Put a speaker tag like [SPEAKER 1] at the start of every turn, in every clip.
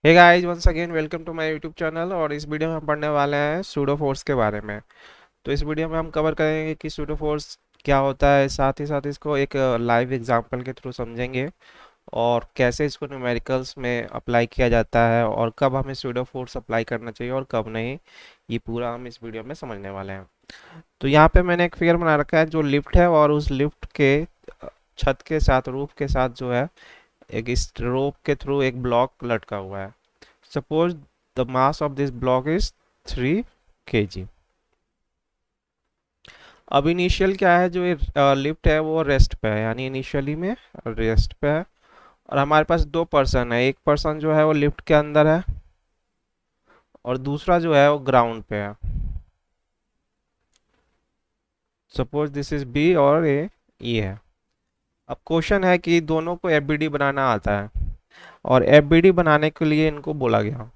[SPEAKER 1] Hey guys, once again welcome to my YouTube channel. और इस video में हम पढ़ने वाले हैं सूडो फोर्स के बारे में। तो इस वीडियो में हम कवर करेंगे कि सूडो फोर्स क्या होता है, साथ ही साथ इसको एक लाइव एग्जांपल के थ्रू समझेंगे और कैसे इसको न्यूमेरिकल्स में अप्लाई किया जाता है और कब हमें सूडो फोर्स अप्लाई करना चाहिए और कब नहीं। ये पूरा हम इस वीडियो में समझने वाले हैं। तो यहाँ पे मैंने एक फिगर बना रखा है जो लिफ्ट है, और उस लिफ्ट के छत के साथ, रूफ के साथ जो है, एक इस रोप के थ्रू एक ब्लॉक लटका हुआ है। Suppose the mass of this block is 3 kg। अब इनिशियल क्या है, जो ये लिफ्ट है वो रेस्ट पे है, यानी इनिशियली में रेस्ट पे है। और हमारे पास दो पर्सन है, एक पर्सन जो है वो लिफ्ट के अंदर है और दूसरा जो है वो ग्राउंड पे है। सपोज दिस इज बी और ये है। अब क्वेश्चन है कि दोनों को एफबीडी बनाना आता है, और एफबीडी बनाने के लिए इनको बोला गया।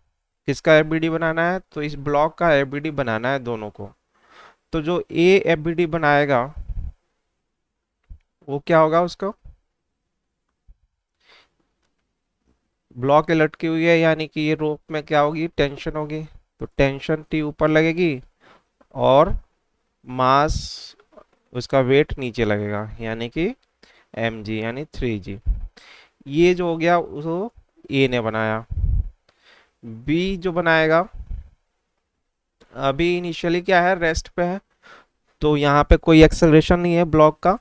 [SPEAKER 1] किसका एफबीडी बनाना है? तो इस ब्लॉक का एफबीडी बनाना है दोनों को। तो जो ए एफबीडी बनाएगा वो क्या होगा, उसको ब्लॉक ये लटकी हुई है, यानी कि ये रोप में क्या होगी, टेंशन होगी। तो टेंशन टी ऊपर लगेगी और मास, उसका वेट नीचे लगेगा, यानी कि एम जी, यानी 3 जी। ये जो हो गया उसको ए ने बनाया। बी जो बनाएगा, अभी इनिशियली क्या है, रेस्ट पे है, तो यहाँ पे कोई एक्सेलरेशन नहीं है ब्लॉक का,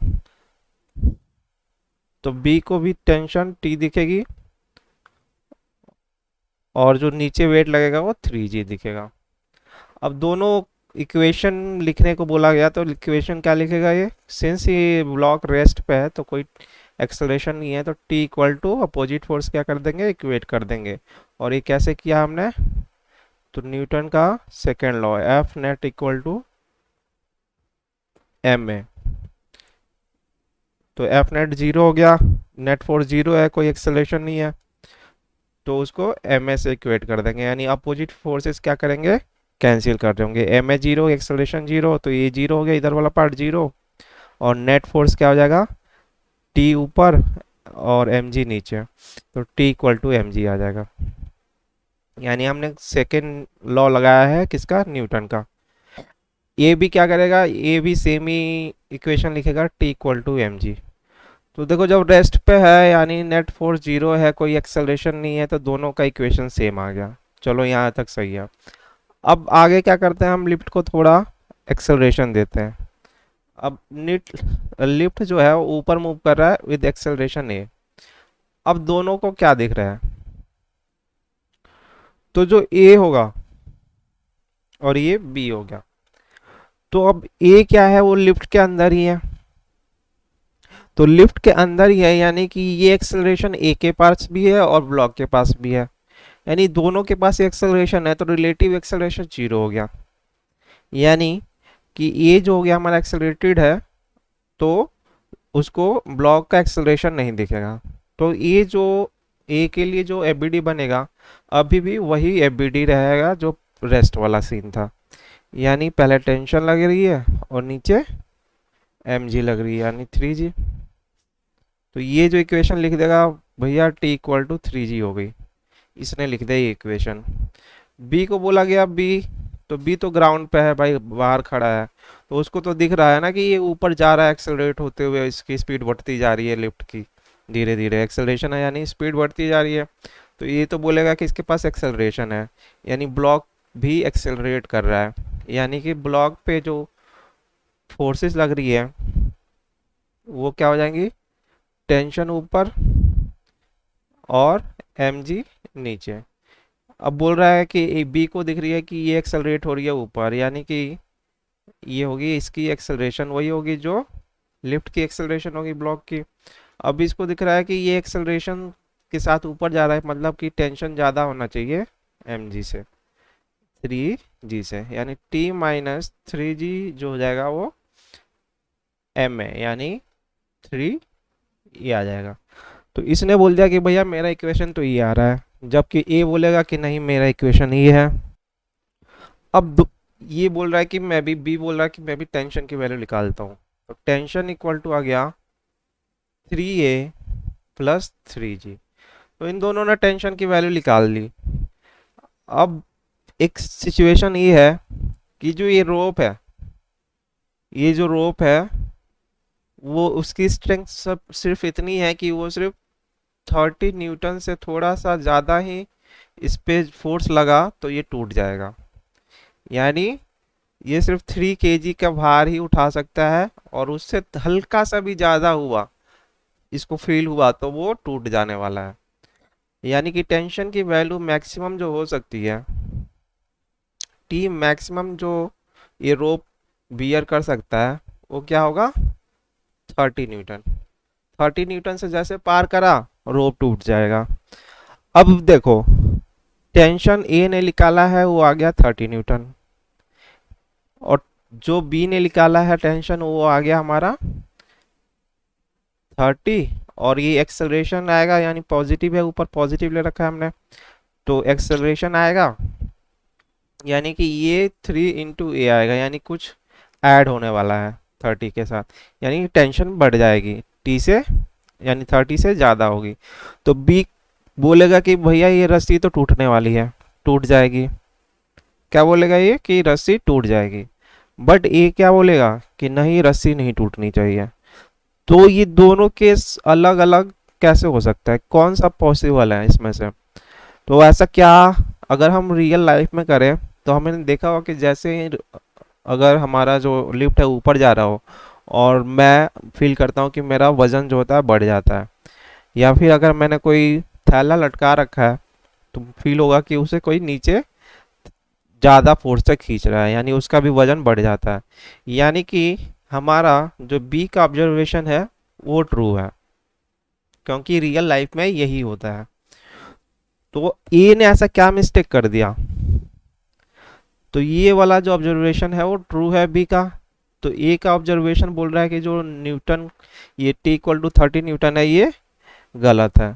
[SPEAKER 1] तो बी को भी टेंशन टी दिखेगी और जो नीचे वेट लगेगा वो 3 जी दिखेगा। अब दोनों इक्वेशन लिखने को बोला गया, तो इक्वेशन क्या लिखेगा ये, सिंस ये ब्लॉक रेस्ट पे है तो कोई एक्सेलरेशन नहीं है, तो T equal to opposite force क्या कर देंगे, इक्वेट कर देंगे। और ये कैसे किया हमने, तो न्यूटन का second law, F net equal to M A. तो एफ नेट जीरो हो गया, नेट फोर्स जीरो है, कोई एक्सेलरेशन नहीं है, तो उसको एम ए से इक्वेट कर देंगे, यानी अपोजिट फोर्सेस क्या करेंगे, कैंसिल कर देंगे। M A zero, acceleration zero, तो ये जीरो हो गया, इधर वाला पार्ट जीरो। और नेट फोर्स क्या हो जाएगा, टी ऊपर और एम जी नीचे, तो T equal to M G आ जाएगा। यानी हमने सेकेंड लॉ लगाया है किसका, न्यूटन का। ये भी क्या करेगा, ये भी सेम ही इक्वेशन लिखेगा, T equal to M G. तो देखो, जब रेस्ट पे है यानी नेट फोर्स जीरो है, कोई एक्सेलरेशन नहीं है, तो दोनों का इक्वेशन सेम आ गया। चलो यहाँ तक सही है। अब आगे क्या करते हैं, हम लिफ्ट को थोड़ा एक्सेलरेशन देते हैं। अब लिफ्ट जो है वो ऊपर मूव कर रहा है विद एक्सेलरेशन ए। अब दोनों को क्या दिख रहा है, तो जो ए होगा और ये बी हो गया, तो अब ए क्या है, वो लिफ्ट के अंदर ही है, तो लिफ्ट के अंदर ही है, यानी कि ये एक्सेलरेशन ए के पास भी है और ब्लॉक के पास भी है, यानी दोनों के पास एक्सेलरेशन है, तो रिलेटिव एक्सेलरेशन जीरो हो गया। यानी कि ये जो हो गया हमारा एक्सेलरेटेड है, तो उसको ब्लॉक का एक्सेलरेशन नहीं दिखेगा। तो ये जो ए के लिए जो एफबीडी बनेगा, अभी भी वही एफबीडी रहेगा जो रेस्ट वाला सीन था, यानी पहले टेंशन लग रही है और नीचे एम जी लग रही है, यानी 3 जी। तो ये जो इक्वेशन लिख देगा भैया, टी इक्वल टू 3 जी हो गई, इसने लिख दिया ये इक्वेशन। बी को बोला गया बी, तो बी तो ग्राउंड पे है भाई, बाहर खड़ा है, तो उसको तो दिख रहा है ना कि ये ऊपर जा रहा है, एक्सेलरेट होते हुए इसकी स्पीड बढ़ती जा रही है लिफ्ट की, धीरे धीरे एक्सेलरेशन है, यानी स्पीड बढ़ती जा रही है। तो ये तो बोलेगा कि इसके पास एक्सेलरेशन है, यानी ब्लॉक भी एक्सेलरेट कर रहा है, यानी कि ब्लॉक पे जो फोर्सेस लग रही है वो क्या हो जाएंगी, टेंशन ऊपर और एम जी नीचे। अब बोल रहा है कि बी को दिख रही है कि ये एक्सेलरेट हो रही है ऊपर, यानी कि ये होगी इसकी एक्सेलरेशन, वही होगी जो लिफ्ट की एक्सेलरेशन होगी ब्लॉक की। अब इसको दिख रहा है कि ये एक्सेलरेशन के साथ ऊपर जा रहा है, मतलब कि टेंशन ज़्यादा होना चाहिए एम जी से, 3 जी से, यानी टी माइनस 3 जी जो हो जाएगा वो एम है, यानी 3 ये आ जाएगा। तो इसने बोल दिया कि भैया मेरा इक्वेशन तो ये आ रहा है, जबकि ए बोलेगा कि नहीं मेरा इक्वेशन ये है। अब ये बोल रहा है कि मैं भी, बी बोल रहा है कि मैं भी टेंशन की वैल्यू निकालता हूँ। तो टेंशन इक्वल टू आ गया 3 ए प्लस 3 जी। तो इन दोनों ने टेंशन की वैल्यू निकाल ली। अब एक सिचुएशन ये है कि जो ये रोप है, ये जो रोप है वो उसकी स्ट्रेंथ सब सिर्फ इतनी है कि वो सिर्फ 30 न्यूटन से थोड़ा सा ज़्यादा ही इस पे फोर्स लगा तो ये टूट जाएगा। यानी ये सिर्फ 3 kg का भार ही उठा सकता है, और उससे हल्का सा भी ज़्यादा हुआ, इसको फील हुआ तो वो टूट जाने वाला है। यानी कि टेंशन की वैल्यू मैक्सिमम जो हो सकती है, टी मैक्सिमम जो ये रोप बियर कर सकता है, वो क्या होगा, 30 न्यूटन। 30 न्यूटन से जैसे पार करा, रोप टूट जाएगा। अब देखो, टेंशन ए ने निकाला है वो आ गया 30 न्यूटन, और जो बी ने निकाला है टेंशन वो आ गया हमारा 30, और ये एक्सेलरेशन आएगा, यानी पॉजिटिव है, ऊपर पॉजिटिव ले रखा है हमने, तो एक्सेलरेशन आएगा, यानी कि ये 3 × ए आएगा, यानी कुछ ऐड होने वाला है 30 के साथ, यानी टेंशन बढ़ जाएगी टी से, यानी 30 से ज़्यादा होगी। तो बी बोलेगा कि भैया ये रस्सी तो टूटने वाली है, टूट जाएगी। क्या बोलेगा ये, कि रस्सी टूट जाएगी। बट ए क्या बोलेगा कि नहीं, रस्सी नहीं टूटनी चाहिए। तो ये दोनों केस अलग अलग कैसे हो सकता है, कौन सा पॉसिबल है इसमें से। तो ऐसा क्या, अगर हम रियल लाइफ में करें तो हमने देखा होगा कि जैसे ही अगर हमारा जो लिफ्ट है ऊपर जा रहा हो, और मैं फील करता हूँ कि मेरा वज़न जो होता है बढ़ जाता है, या फिर अगर मैंने कोई थैला लटका रखा है तो फील होगा कि उसे कोई नीचे ज़्यादा फोर्स से खींच रहा है, यानी उसका भी वज़न बढ़ जाता है। यानी कि हमारा जो बी का ऑब्जर्वेशन है वो ट्रू है, क्योंकि रियल लाइफ में यही होता है। तो ए ने ऐसा क्या मिस्टेक कर दिया, तो ये वाला जो ऑब्जर्वेशन है वो ट्रू है बी का। तो ए का ऑब्जर्वेशन बोल रहा है कि जो न्यूटन, ये टी इक्वल टू 30 न्यूटन है, ये गलत है।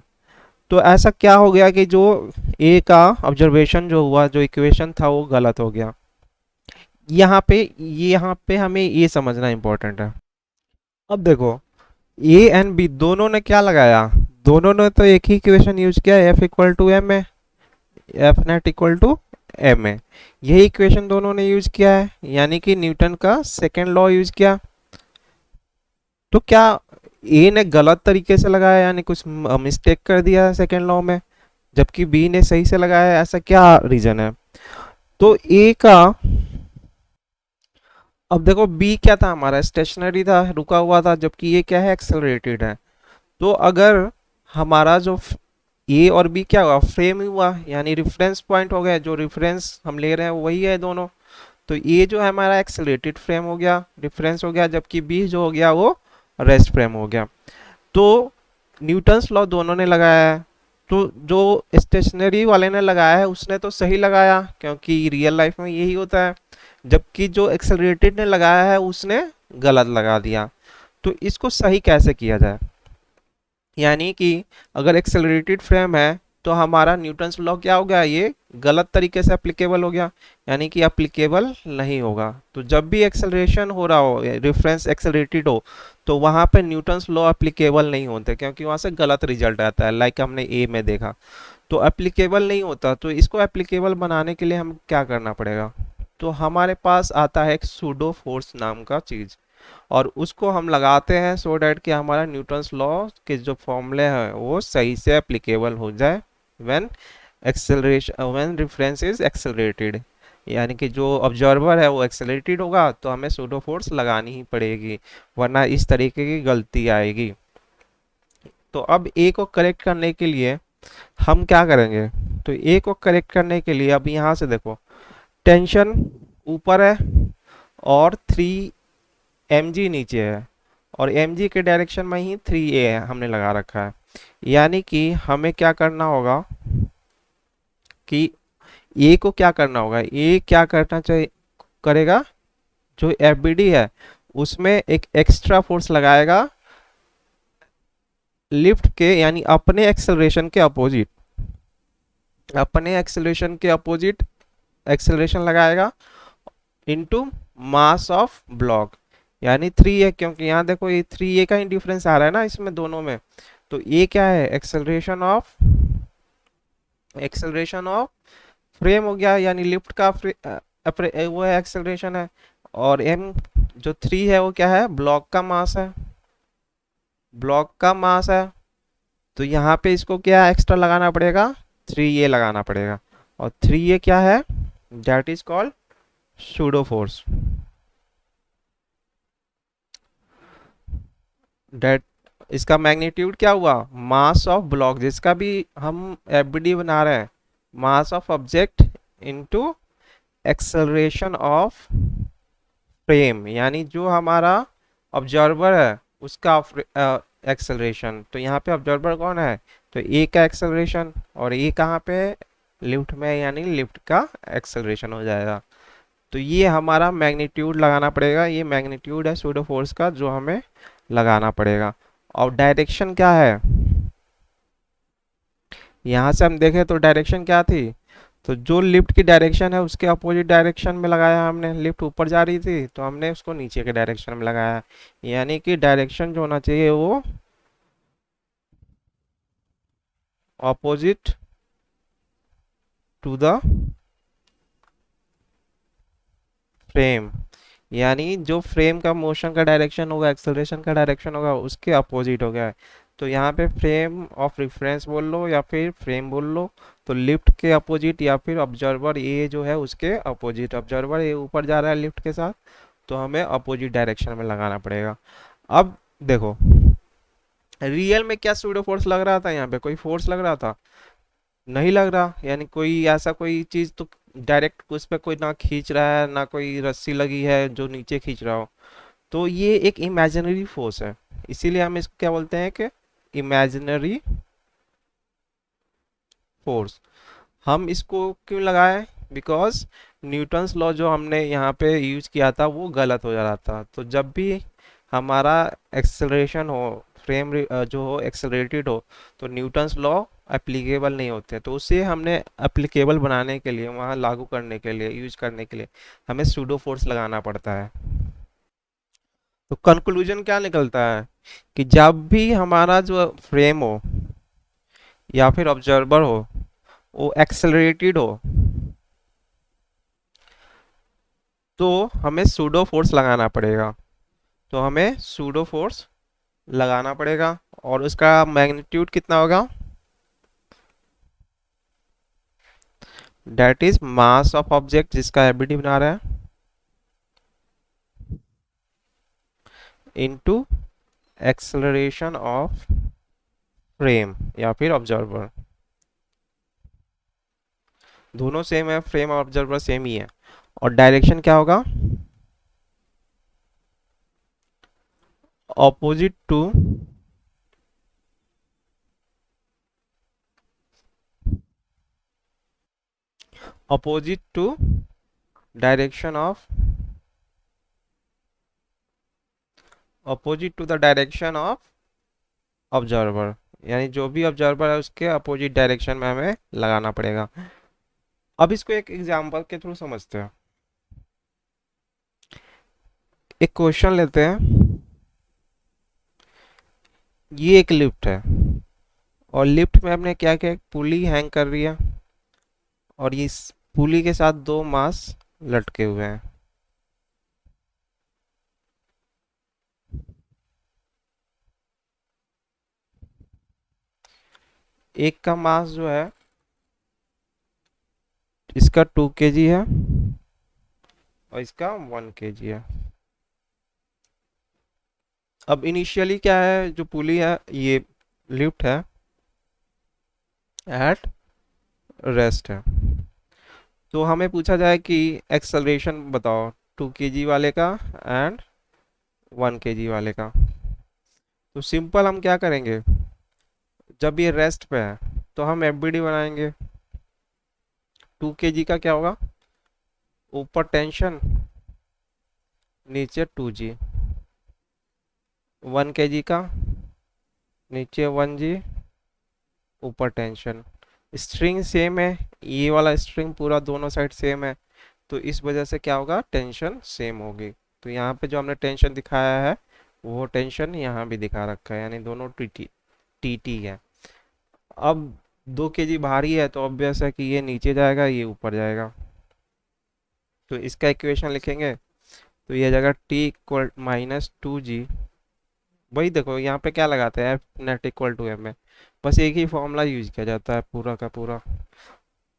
[SPEAKER 1] तो ऐसा क्या हो गया कि जो ए का ऑब्जर्वेशन जो हुआ, जो इक्वेशन था वो गलत हो गया। यहाँ पे हमें ये समझना इंपॉर्टेंट है। अब देखो, ए एंड बी दोनों ने क्या लगाया, दोनों ने तो एक ही इक्वेशन यूज किया, F equal to M A, F net equal to M A, यही इक्वेशन दोनों ने यूज किया है, यानी कि न्यूटन का सेकेंड लॉ यूज किया। तो क्या ए ने गलत तरीके से लगाया, यानी कुछ मिस्टेक कर दिया सेकेंड लॉ में, जबकि बी ने सही से लगाया है, ऐसा क्या रीजन है। तो ए का, अब देखो बी क्या था, हमारा स्टेशनरी था, रुका हुआ था, जबकि ये क्या है, एक्सेलरेटेड है। तो अगर हमारा जो ए और बी क्या हुआ, फ्रेम हुआ, यानी रिफरेंस पॉइंट हो गया, जो रिफरेंस हम ले रहे हैं वही है दोनों। तो ए जो है हमारा एक्सेलरेटेड फ्रेम हो गया, रिफरेंस हो गया, जबकि बी जो हो गया वो रेस्ट फ्रेम हो गया। तो न्यूटन्स लॉ दोनों ने लगाया है। तो जो स्टेशनरी वाले ने लगाया है उसने तो सही लगाया, क्योंकि रियल लाइफ में यही होता है, जबकि जो एक्सेलरेटेड ने लगाया है उसने गलत लगा दिया। तो इसको सही कैसे किया जाए, यानी कि अगर एक्सेलरेटेड फ्रेम है तो हमारा न्यूटन्स लॉ क्या हो गया, ये गलत तरीके से एप्लीकेबल हो गया, यानी कि एप्लीकेबल नहीं होगा। तो जब भी एक्सेलरेशन हो रहा हो, रिफरेंस एक्सेलरेटेड हो, तो वहाँ पे न्यूटन्स लॉ एप्लीकेबल नहीं होते, क्योंकि वहाँ से गलत रिजल्ट आता है, लाइक हमने ए में देखा। तो एप्लीकेबल नहीं होता, तो इसको एप्लीकेबल बनाने के लिए हम क्या करना पड़ेगा, तो हमारे पास आता है एक सूडो फोर्स नाम का चीज़, और उसको हम लगाते हैं सो डैट कि हमारा न्यूटन्स लॉ के जो फॉर्मूले हैं वो सही से एप्लीकेबल हो जाए when acceleration, when reference is accelerated, यानी कि जो ऑब्जर्वर है वो एक्सेलरेटेड होगा तो हमें सूडो फोर्स लगानी ही पड़ेगी, वरना इस तरीके की गलती आएगी। तो अब ए को करेक्ट करने के लिए हम क्या करेंगे, तो ए को करेक्ट करने के लिए अब यहाँ से देखो, टेंशन ऊपर है और 3 mg नीचे है, और mg के डायरेक्शन में ही 3a है, हमने लगा रखा है। यानी कि हमें क्या करना होगा कि ए को क्या करना होगा, ए क्या करना चाहिए, करेगा, जो एफबीडी है उसमें एक एक्स्ट्रा फोर्स लगाएगा लिफ्ट के, यानी अपने एक्सेलरेशन के अपोजिट, अपने एक्सेलरेशन के अपोजिट एक्सेलरेशन लगाएगा इनटू मास ऑफ ब्लॉक, यानी 3a, क्योंकि यहाँ देखो ये 3a का ही डिफरेंस आ रहा है ना इसमें दोनों में। तो ये क्या है, एक्सेलरेशन ऑफ फ्रेम हो गया, यानी लिफ्ट का वो है एक्सेलरेशन है। और एम जो 3 है वो क्या है, ब्लॉक का मास है, ब्लॉक का मास है। तो यहाँ पे इसको क्या एक्स्ट्रा लगाना पड़ेगा, 3a लगाना पड़ेगा। और 3a क्या है, that is called pseudo force. That इसका मैग्नीट्यूड क्या हुआ, मास ऑफ ब्लॉक, जिसका भी हम एफबीडी बना रहे हैं, मास of object into acceleration of frame, यानी जो हमारा ऑब्जर्वर है उसका एक्सेलरेशन। तो यहाँ पे ऑब्जर्वर कौन है, तो ए का एक्सेलरेशन, और ए कहाँ पे है, लिफ्ट में, यानी लिफ्ट का एक्सेलरेशन हो जाएगा। तो ये हमारा मैग्नीट्यूड लगाना पड़ेगा, ये मैग्नीट्यूड है सूडो फोर्स का जो हमें लगाना पड़ेगा। और डायरेक्शन क्या है, यहाँ से हम देखें तो डायरेक्शन क्या थी, तो जो लिफ्ट की डायरेक्शन है उसके अपोजिट डायरेक्शन में लगाया हमने। लिफ्ट ऊपर जा रही थी तो हमने उसको नीचे के डायरेक्शन में लगाया, यानी कि डायरेक्शन जो होना चाहिए वो ऑपोजिट टू द फ्रेम, यानी जो फ्रेम का मोशन का डायरेक्शन होगा, एक्सेलरेशन का डायरेक्शन होगा, उसके अपोजिट हो गया है। तो यहाँ पे फ्रेम ऑफ रेफरेंस बोल लो या फिर फ्रेम बोल लो, तो लिफ्ट के अपोजिट या फिर ऑब्जर्वर ए जो है उसके अपोजिट, ऑब्जर्वर ए ऊपर जा रहा है लिफ्ट के साथ, तो हमें अपोजिट डायरेक्शन में लगाना पड़ेगा। अब देखो, रियल में क्या सूडो फोर्स लग रहा था, यहाँ पे कोई फोर्स लग रहा था, नहीं लग रहा, यानी कोई ऐसा कोई चीज तो डायरेक्ट उस पर कोई ना खींच रहा है, ना कोई रस्सी लगी है जो नीचे खींच रहा हो। तो ये एक इमेजिनरी फोर्स है, इसीलिए हम इसको क्या बोलते हैं कि इमेजिनरी फोर्स। हम इसको क्यों लगाए, बिकॉज न्यूटन्स लॉ जो हमने यहाँ पे यूज किया था वो गलत हो जा रहा था। तो जब भी हमारा एक्सेलरेशन हो, फ्रेम जो हो एक्सेलरेटेड हो, तो न्यूटन्स लॉ एप्लीकेबल नहीं होते। तो उसे हमने एप्लीकेबल बनाने के लिए, वहाँ लागू करने के लिए, यूज करने के लिए हमें सूडो फोर्स लगाना पड़ता है। तो कंक्लूजन क्या निकलता है कि जब भी हमारा जो फ्रेम हो या फिर ऑब्जर्वर हो वो एक्सेलरेटेड हो, तो हमें सूडो फोर्स लगाना पड़ेगा। तो हमें सूडो फोर्स लगाना पड़ेगा, और उसका मैग्नीट्यूड कितना होगा, that is mass of object जिसका एबीडी बना रहा है, इनटू एक्सेलरेशन ऑफ फ्रेम या फिर ऑब्जर्वर। दोनों सेम है, फ्रेम और ऑब्जर्वर सेम ही है। और डायरेक्शन क्या होगा, opposite to opposite to direction of opposite to the direction of observer, यानी जो भी ऑब्जर्वर है उसके अपोजिट डायरेक्शन में हमें लगाना पड़ेगा। अब इसको एक एग्जांपल के थ्रू समझते हैं। एक क्वेश्चन लेते हैं, ये एक लिफ्ट है, और लिफ्ट में हमने क्या किया, एक पुली हैंग कर रही है, और ये इस पुली के साथ दो मास लटके हुए हैं। एक का मास जो है इसका 2 kg है, और इसका 1 kg है। अब इनिशियली क्या है, जो पुली है, ये लिफ्ट है एट रेस्ट है। तो हमें पूछा जाए कि एक्सेलरेशन बताओ 2 kg वाले का एंड 1 kg वाले का। तो सिंपल हम क्या करेंगे, जब ये रेस्ट पे है तो हम एफबीडी बनाएंगे। 2 kg का क्या होगा, ऊपर टेंशन, नीचे 2g। 1 kg का नीचे 1g, ऊपर टेंशन। स्ट्रिंग सेम है, ये वाला स्ट्रिंग पूरा दोनों साइड सेम है, तो इस वजह से क्या होगा, टेंशन सेम होगी। तो यहाँ पे जो हमने टेंशन दिखाया है वो टेंशन यहाँ भी दिखा रखा है, यानी दोनों टी टी है। अब 2 kg भारी है तो ऑब्वियस है कि ये नीचे जाएगा, ये ऊपर जाएगा। तो इसका इक्वेशन लिखेंगे तो ये जाएगा टी इक्वल -2g। वही देखो यहाँ पे क्या लगाते हैं, F net equal to M है, बस एक ही फॉर्मूला यूज किया जाता है पूरा का पूरा।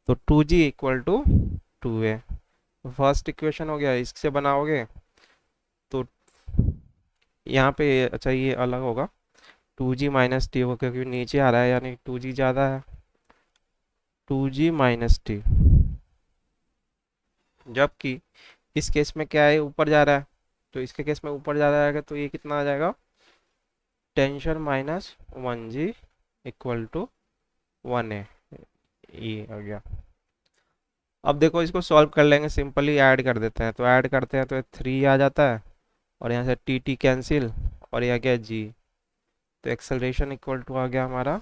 [SPEAKER 1] तो 2g equal to 2a। First equation हो गया, इससे बनाओगे तो यहाँ पे अच्छा ये अलग होगा, 2g - t होगा क्योंकि नीचे आ रहा है यानी 2g ज़्यादा है। 2g - t, जबकि इस केस में क्या है, ऊपर जा रहा है, तो इसके केस में ऊपर जा रहा है तो ये कितना आ जाएगा, tension -1g equal to 1a। ये आ गया। अब देखो इसको सॉल्व कर लेंगे, सिंपली ऐड कर देते हैं, तो ऐड करते हैं तो 3 आ जाता है, और यहाँ से टी टी कैंसिल, और ये आ गया जी। तो एक्सेलरेशन इक्वल टू आ गया हमारा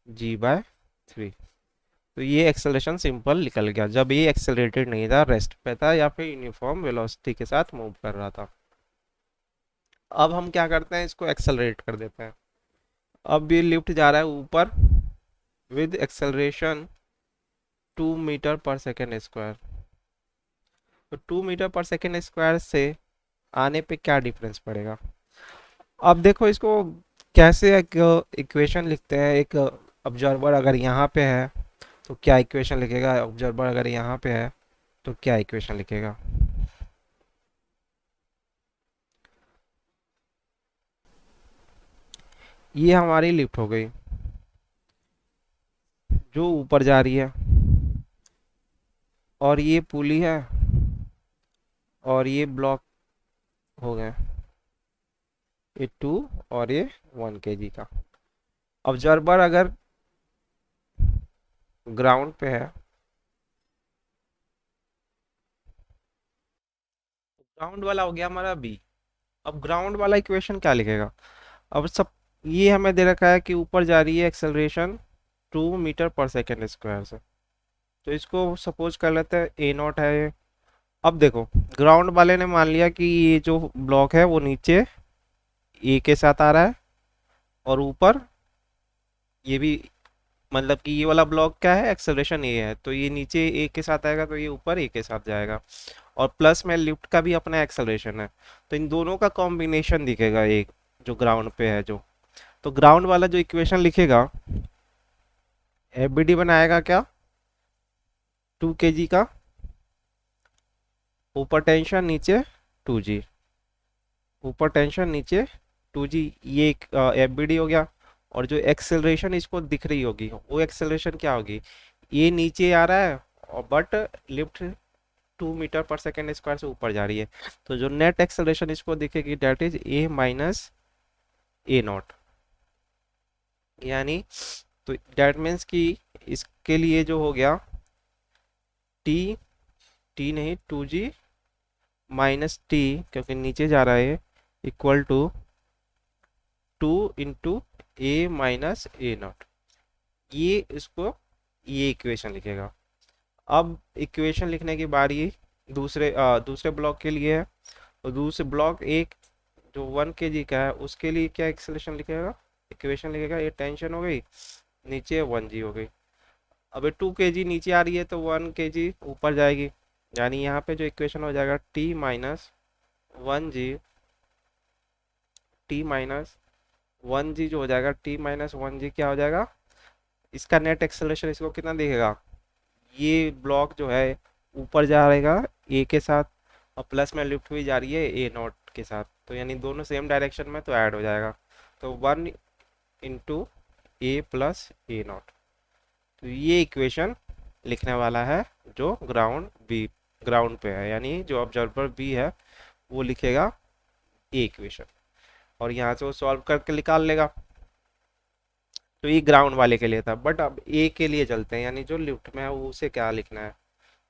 [SPEAKER 1] g/3। तो ये एक्सेलरेशन सिंपल निकल गया जब ये एक्सेलरेटेड नहीं था, रेस्ट पे था या फिर यूनिफॉर्म वेलोसिटी के साथ मूव कर रहा था। अब हम क्या करते हैं, इसको एक्सेलरेट कर देते हैं। अब ये लिफ्ट जा रहा है ऊपर विद एक्सेलरेशन 2 मीटर/सेकेंड स्क्वायर। तो 2 मीटर/सेकेंड स्क्वायर से आने पे क्या डिफरेंस पड़ेगा। अब देखो इसको कैसे एक इक्वेशन लिखते हैं। एक ऑब्जर्वर अगर यहाँ पे है तो क्या इक्वेशन लिखेगा, ऑब्जर्वर अगर यहाँ पे है तो क्या इक्वेशन लिखेगा। ये हमारी लिफ्ट हो गई जो ऊपर जा रही है, और ये पुली है, और ये ब्लॉक हो गए, ये 2 और ये 1 kg का। ऑब्जर्वर अगर ग्राउंड पे है, ग्राउंड वाला हो गया हमारा बी। अब ग्राउंड वाला इक्वेशन क्या लिखेगा। अब सब ये हमें दे रखा है कि ऊपर जा रही है एक्सेलरेशन 2 मीटर/सेकेंड स्क्वायर से, तो इसको सपोज कर लेते हैं ए नॉट है ये। अब देखो ग्राउंड वाले ने मान लिया कि ये जो ब्लॉक है वो नीचे ए के साथ आ रहा है, और ऊपर ये भी, मतलब कि ये वाला ब्लॉक क्या है, एक्सेलरेशन ए है, तो ये नीचे ए के साथ आएगा तो ये ऊपर ए के साथ जाएगा। और प्लस में लिफ्ट का भी अपना एक्सेलरेशन है, तो इन दोनों का कॉम्बिनेशन दिखेगा एक, जो ग्राउंड पे है जो। तो ग्राउंड वाला जो इक्वेशन लिखेगा, एफबीडी बनाएगा क्या, 2 kg का, ऊपर टेंशन नीचे 2g, ऊपर टेंशन नीचे 2g, ये एफबीडी हो गया। और जो एक्सेलरेशन इसको दिख रही होगी वो एक्सेलरेशन क्या होगी, ये नीचे आ रहा है और बट लिफ्ट 2 मीटर/सेकेंड स्क्वायर से ऊपर जा रही है, तो जो नेट एक्सेलरेशन इसको दिखेगी डेट इज a - a0। यानी तो डेट मीन्स कि इसके लिए जो हो गया टी, टी नहीं 2g - t, क्योंकि नीचे जा रहा है, इक्वल टू 2 × a - a0। ये इसको, ये इक्वेशन लिखेगा। अब इक्वेशन लिखने की बारी दूसरे ब्लॉक के लिए है। और दूसरे ब्लॉक एक जो 1 kg का है उसके लिए क्या एक्सेलेरेशन लिखेगा, इक्वेशन लिखेगा, ये टेंशन हो गई, नीचे 1g हो गई। अब ये 2 kg नीचे आ रही है तो 1 kg ऊपर जाएगी, यानी यहाँ पे जो इक्वेशन हो जाएगा t - 1g, t - 1g जो हो जाएगा, t - 1g क्या हो जाएगा, इसका नेट एक्सेलरेशन इसको कितना दिखेगा, ये ब्लॉक जो है ऊपर जा रहेगा ए के साथ, और प्लस में लिफ्ट हुई जा रही है ए नॉट के साथ, तो यानी दोनों सेम डायरेक्शन में, तो ऐड हो जाएगा। तो 1 × a + a0। तो ये इक्वेशन लिखने वाला है जो ग्राउंड पे है, यानी जो ऑब्जर्वर बी है वो लिखेगा ए इक्वेशन, और यहाँ से वो सॉल्व करके निकाल लेगा। तो ये ग्राउंड वाले के लिए था, बट अब ए के लिए चलते हैं, यानी जो लिफ्ट में है वो उसे क्या लिखना है।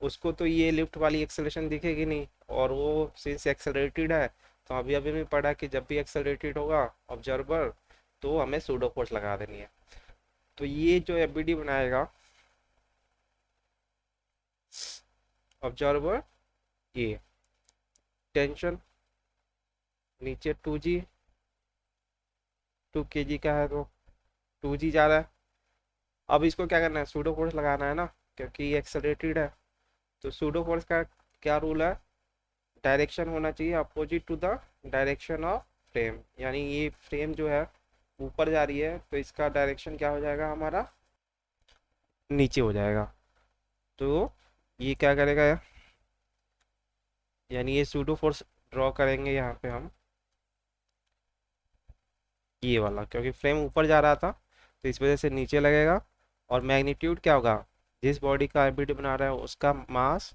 [SPEAKER 1] उसको तो ये लिफ्ट वाली एक्सेलरेशन दिखेगी नहीं, और वो सिंस एक्सेलरेटेड है, तो अभी अभी में पढ़ा कि जब भी एक्सेलरेटेड होगा ऑब्जर्वर तो हमें सूडो फोर्स लगा देनी है। तो ये जो एफबीडी बनाएगा ऑब्जर्वर ए, टेंशन नीचे 2g, 2 kg का है तो 2g जा रहा है, अब इसको क्या करना है, सूडो फोर्स लगाना है ना, क्योंकि ये एक्सेलरेटेड है। तो सूडो फोर्स का क्या रूल है, डायरेक्शन होना चाहिए opposite to the direction of frame, यानी ये फ्रेम जो है ऊपर जा रही है तो इसका डायरेक्शन क्या हो जाएगा हमारा, नीचे हो जाएगा। तो ये क्या करेगा, यानी ये सूडो फोर्स ड्रॉ करेंगे यहाँ पे हम, ये वाला, क्योंकि फ्रेम ऊपर जा रहा था तो इस वजह से नीचे लगेगा। और मैग्नीट्यूड क्या होगा, जिस बॉडी का एबिलिटी बना रहा है उसका मास,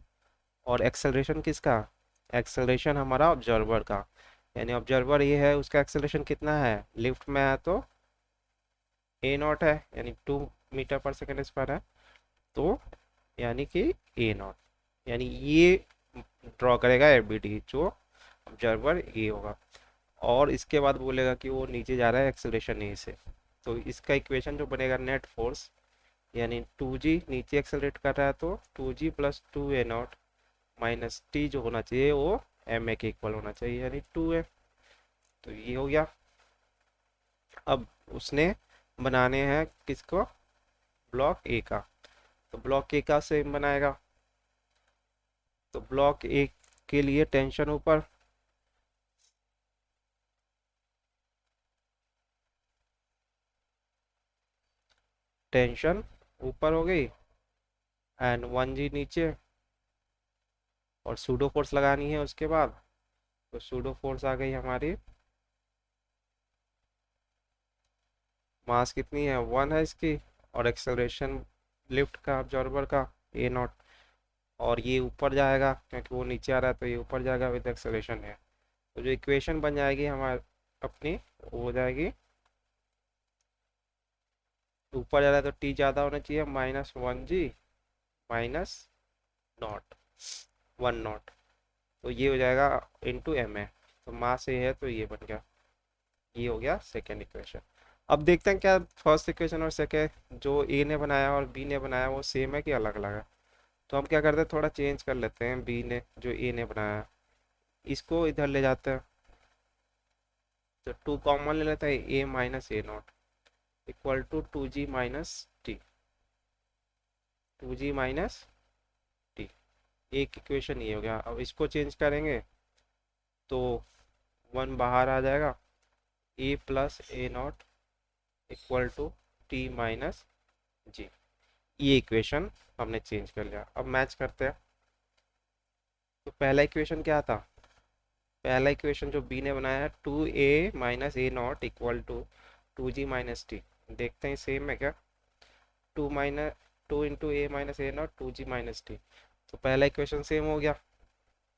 [SPEAKER 1] और एक्सेलरेशन किसका, एक्सेलरेशन हमारा ऑब्जर्वर का, यानी ऑब्जर्वर ये है उसका एक्सेलरेशन कितना है, लिफ्ट में है तो ए नॉट है, यानी 2 मीटर पर सेकेंड स्क्वायर है। तो यानी कि ए नॉट, यानी ये ड्रॉ करेगा एबिलिटी जो ऑब्जर्वर ए होगा। और इसके बाद बोलेगा कि वो नीचे जा रहा है एक्सेलरेशन ए से। तो इसका इक्वेशन जो बनेगा नेट फोर्स, यानी 2g नीचे एक्सेलरेट कर रहा है तो 2g plus 2a0 minus T जो होना चाहिए वो एम ए के इक्वल होना चाहिए, यानी 2a। तो ये हो गया। अब उसने बनाने हैं किसको, ब्लॉक ए का। तो ब्लॉक ए का सेम बनाएगा। तो ब्लॉक ए के लिए टेंशन ऊपर, टेंशन ऊपर हो गई एंड 1g नीचे, और सूडो फोर्स लगानी है उसके बाद। तो सूडो फोर्स आ गई हमारी, मास कितनी है 1 है इसकी, और एक्सेलरेशन लिफ्ट का ऑब्जर्वर का ए नॉट, और ये ऊपर जाएगा क्योंकि वो नीचे आ रहा है तो ये ऊपर जाएगा विद एक्सेलरेशन है। तो जो इक्वेशन बन जाएगी हमारी अपनी, वो हो जाएगी, ऊपर जा रहा है तो टी ज़्यादा होना चाहिए, -1g माइनस नॉट 1 नॉट। तो ये हो जाएगा इंटू एम ए। तो मास ए है तो ये बन गया, ये हो गया सेकेंड इक्वेशन। अब देखते हैं क्या फर्स्ट इक्वेशन और सेकेंड जो ए ने बनाया और बी ने बनाया वो सेम है कि अलग अलग है। तो हम क्या करते हैं, थोड़ा चेंज कर लेते हैं, बी ने जो ए ने बनाया है इसको इधर ले जाते हैं। तो 2 कॉमन ले लेते हैं, A minus A not equal to 2g minus T, 2g minus T. एक इक्वेशन ये हो गया। अब इसको चेंज करेंगे तो 1 बाहर आ जाएगा, A plus A not equal to T minus G. ये इक्वेशन हमने चेंज कर लिया। अब मैच करते हैं। तो पहला इक्वेशन क्या था, पहला इक्वेशन जो बी ने बनाया है 2a - a0 equal to 2g minus T. देखते हैं सेम है क्या, 2 into A minus A not 2g minus T. तो पहला इक्वेशन सेम हो गया,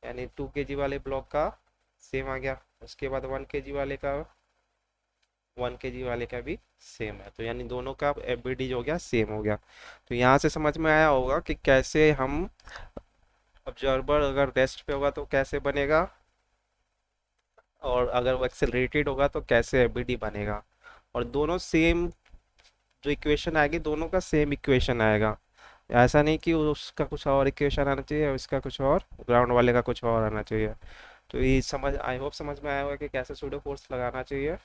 [SPEAKER 1] यानी 2 kg वाले ब्लॉक का सेम आ गया। उसके बाद 1 kg वाले का, 1 kg वाले का भी सेम है। तो यानी दोनों का एवरेज हो गया, सेम हो गया। तो यहाँ से समझ में आया होगा कि कैसे हम, ऑब्जर्वर अगर रेस्ट पे होगा तो कैसे बनेगा, और अगर वो एक्सेलरेटेड होगा तो कैसे एबीडी बनेगा। और दोनों सेम जो इक्वेशन आएगी दोनों का सेम इक्वेशन आएगा। ऐसा नहीं कि उसका कुछ और इक्वेशन आना चाहिए और इसका कुछ और, ग्राउंड वाले का कुछ और आना चाहिए। तो ये समझ, आई होप समझ में आया होगा कि कैसे सूडो फोर्स लगाना चाहिए।